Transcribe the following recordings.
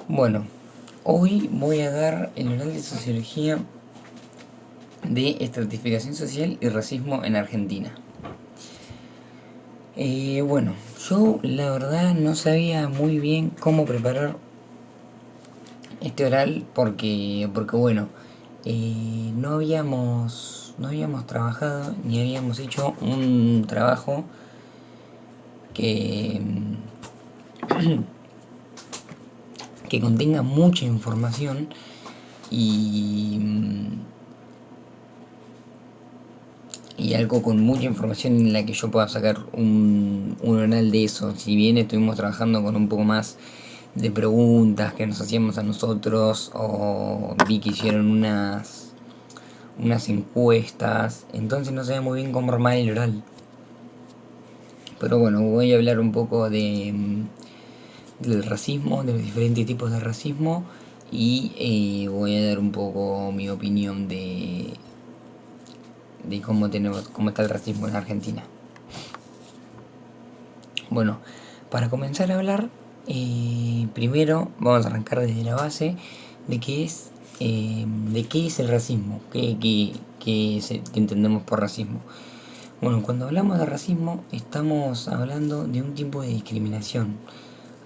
Bueno, hoy voy a dar el oral de Sociología de Estratificación Social y Racismo en Argentina. Bueno, yo la verdad no sabía muy bien cómo preparar este oral porque bueno, no habíamos trabajado ni habíamos hecho un trabajo que, que contenga mucha información y, y algo con mucha información en la que yo pueda sacar un oral de eso. Si bien estuvimos trabajando con un poco más de preguntas que nos hacíamos a nosotros, o vi que hicieron unas encuestas, entonces no sabía muy bien cómo armar el oral. Pero bueno, voy a hablar un poco del racismo, de los diferentes tipos de racismo, y voy a dar un poco mi opinión de cómo está el racismo en Argentina. Bueno, para comenzar a hablar, primero vamos a arrancar desde la base de qué es el racismo, qué entendemos por racismo. Bueno, cuando hablamos de racismo estamos hablando de un tipo de discriminación,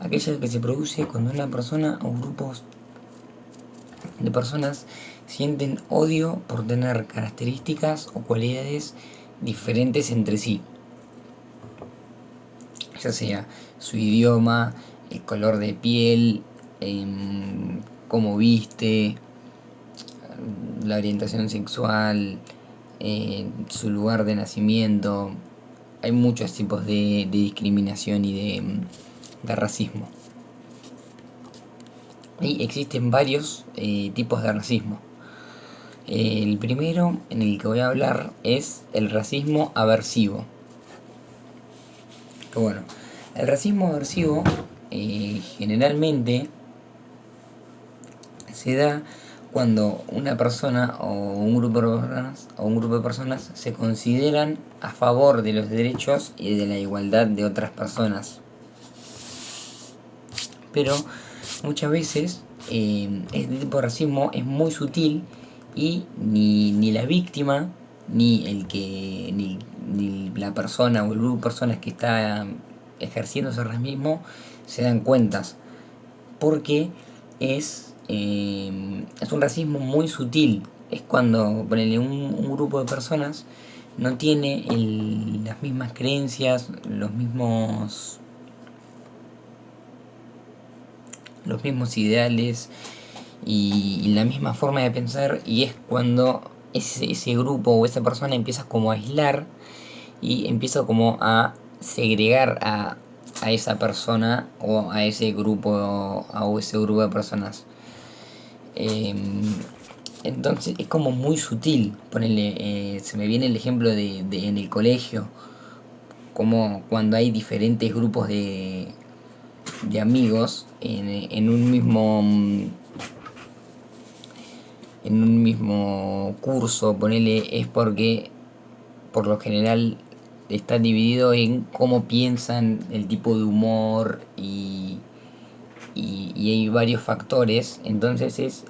aquella que se produce cuando una persona o grupos de personas sienten odio por tener características o cualidades diferentes entre sí, ya sea su idioma, el color de piel, cómo viste, la orientación sexual, su lugar de nacimiento. Hay muchos tipos de discriminación y de racismo. Y existen varios tipos de racismo. El primero en el que voy a hablar es el racismo aversivo. Que bueno, el racismo aversivo generalmente se da cuando una persona o un grupo de personas se consideran a favor de los derechos y de la igualdad de otras personas. Pero muchas veces este tipo de racismo es muy sutil y ni la víctima ni la persona o el grupo de personas que está ejerciendo ese racismo se dan cuentas, porque es un racismo muy sutil. Es cuando ponele un grupo de personas no tiene las mismas creencias, los mismos ideales y la misma forma de pensar, y es cuando ese grupo o esa persona empieza como a aislar y empieza como a segregar a esa persona o a ese grupo de personas. Entonces es como muy sutil. Ponele, se me viene el ejemplo de en el colegio, como cuando hay diferentes grupos de amigos en un mismo curso. Ponele, es porque por lo general está dividido en cómo piensan, el tipo de humor y hay varios factores. Entonces es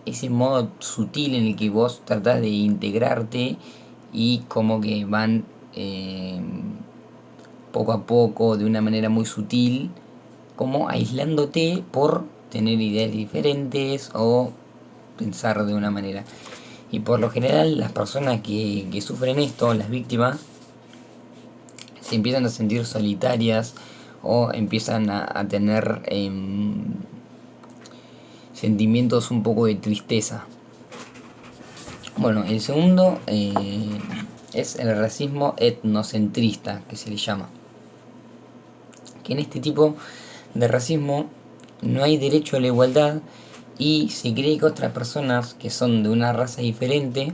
ese modo sutil en el que vos tratás de integrarte y como que van poco a poco, de una manera muy sutil, como aislándote por tener ideas diferentes o pensar de una manera. Y por lo general las personas que sufren esto, las víctimas, se empiezan a sentir solitarias o empiezan a tener sentimientos un poco de tristeza. Bueno, el segundo es el racismo etnocentrista, que se le llama. Que en este tipo de racismo no hay derecho a la igualdad y se cree que otras personas que son de una raza diferente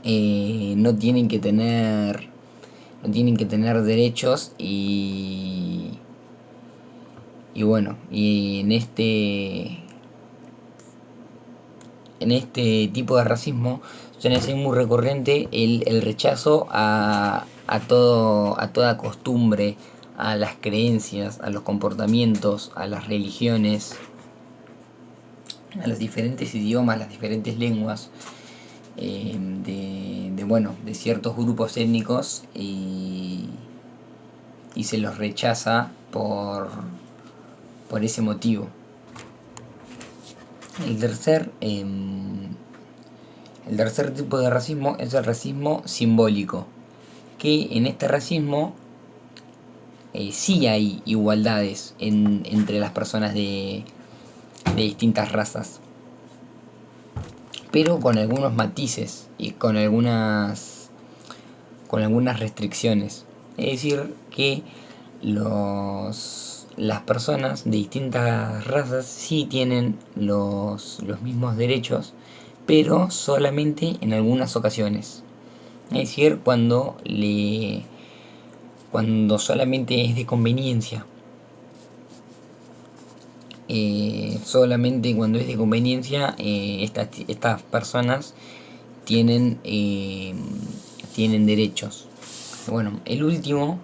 no tienen que tener derechos y bueno, y en este tipo de racismo suele ser muy recurrente el rechazo a toda costumbre, a las creencias, a los comportamientos, a las religiones, a los diferentes idiomas, las diferentes lenguas de ciertos grupos étnicos y se los rechaza por ese motivo. El tercer tipo de racismo es el racismo simbólico, que en este racismo sí hay igualdades entre las personas de distintas razas, pero con algunos matices y con algunas restricciones. Es decir, que las personas de distintas razas sí tienen los mismos derechos, pero solamente en algunas ocasiones. Es decir, cuando solamente es de conveniencia. Solamente cuando es de conveniencia, estas personas tienen derechos. Bueno, el último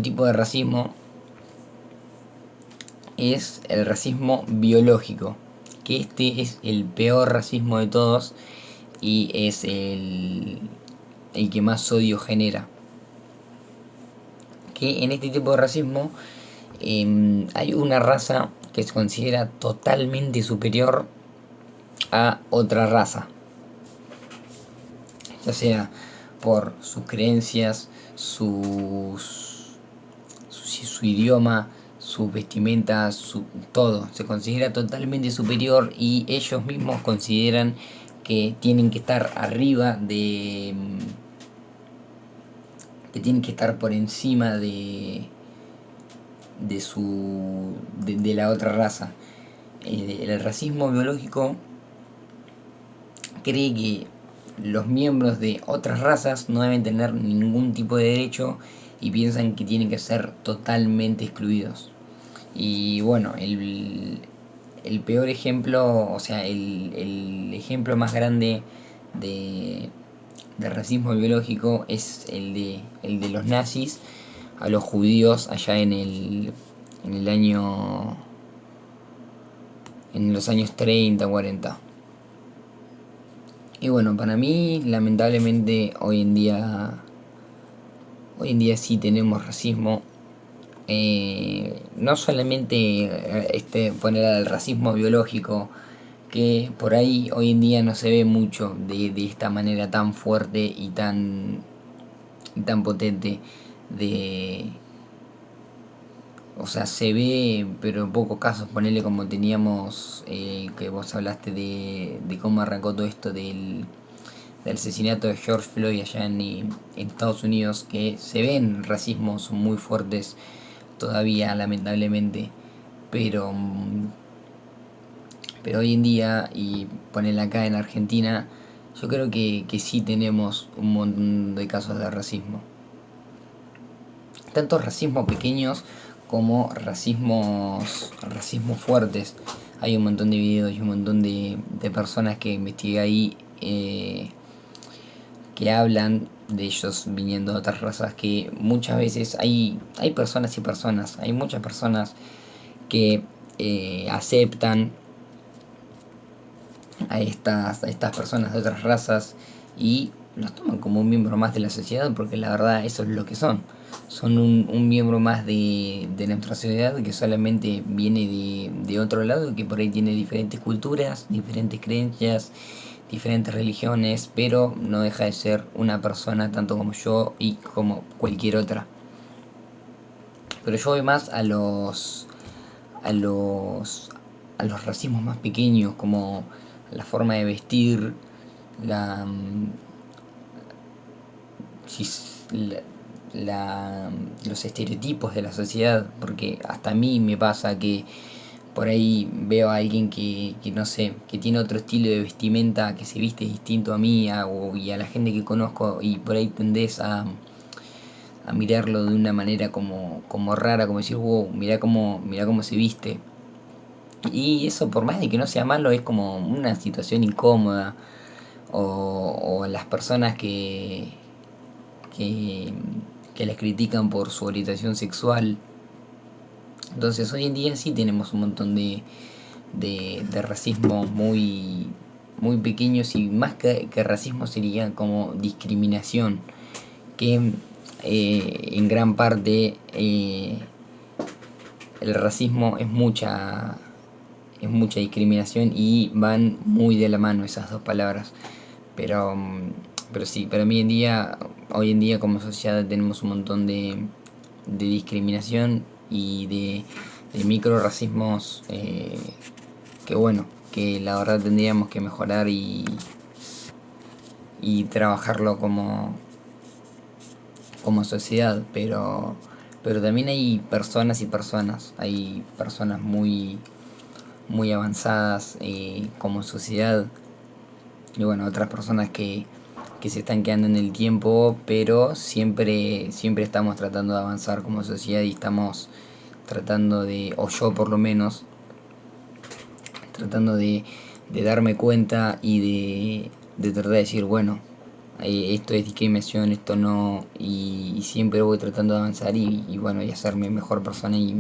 tipo de racismo es el racismo biológico, que este es el peor racismo de todos y es el que más odio genera. Que en este tipo de racismo hay una raza que se considera totalmente superior a otra raza, ya sea por sus creencias, su idioma, sus vestimentas, todo. Se considera totalmente superior y ellos mismos consideran que tienen que estar arriba que tienen que estar por encima de la otra raza. El racismo biológico cree que los miembros de otras razas no deben tener ningún tipo de derecho y piensan que tienen que ser totalmente excluidos. Y bueno, el peor ejemplo, o sea, el ejemplo más grande de racismo biológico es el de los nazis a los judíos allá en los años 30, 40. Y bueno, para mí, lamentablemente, hoy en día sí tenemos racismo. No solamente poner al racismo biológico, que por ahí hoy en día no se ve mucho de esta manera tan fuerte y tan potente o sea, se ve, pero en pocos casos. Ponerle como teníamos, que vos hablaste de cómo arrancó todo esto del asesinato de George Floyd allá en Estados Unidos, que se ven racismos muy fuertes todavía, lamentablemente, pero hoy en día, y ponerla acá en Argentina, yo creo que sí tenemos un montón de casos de racismo. Tanto racismos pequeños como racismos fuertes. Hay un montón de videos y un montón de personas que investigué ahí que hablan de ellos viniendo de otras razas, que muchas veces hay personas y personas. Hay muchas personas que aceptan a estas personas de otras razas y los toman como un miembro más de la sociedad, porque la verdad eso es lo que son. Son un miembro más de nuestra sociedad, que solamente viene de otro lado, que por ahí tiene diferentes culturas, diferentes creencias, diferentes religiones, pero no deja de ser una persona tanto como yo y como cualquier otra. Pero yo voy más a los racismos más pequeños, como la forma de vestir, los estereotipos de la sociedad, porque hasta a mí me pasa que por ahí veo a alguien que no sé, que tiene otro estilo de vestimenta, que se viste distinto a mí y a la gente que conozco, y por ahí tendés a mirarlo de una manera como rara, como decir, wow, mirá cómo se viste. Y eso, por más de que no sea malo, es como una situación incómoda, o las personas que, que les critican por su orientación sexual. Entonces hoy en día sí tenemos un montón de racismo muy pequeños, y más que racismo sería como discriminación, que en gran parte el racismo es mucha discriminación, y van muy de la mano esas dos palabras. Pero, pero sí, pero hoy en día como sociedad tenemos un montón de discriminación y de micro racismos, que bueno, que la verdad tendríamos que mejorar y trabajarlo como sociedad. Pero también hay personas y personas, hay personas muy avanzadas como sociedad, y bueno, otras personas que se están quedando en el tiempo, pero siempre estamos tratando de avanzar como sociedad, y estamos tratando o yo por lo menos, tratando de darme cuenta y de tratar de decir, bueno, esto es discriminación, esto no, y siempre voy tratando de avanzar y bueno, y hacerme mejor persona y,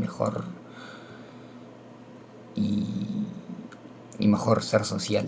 y mejor ser social.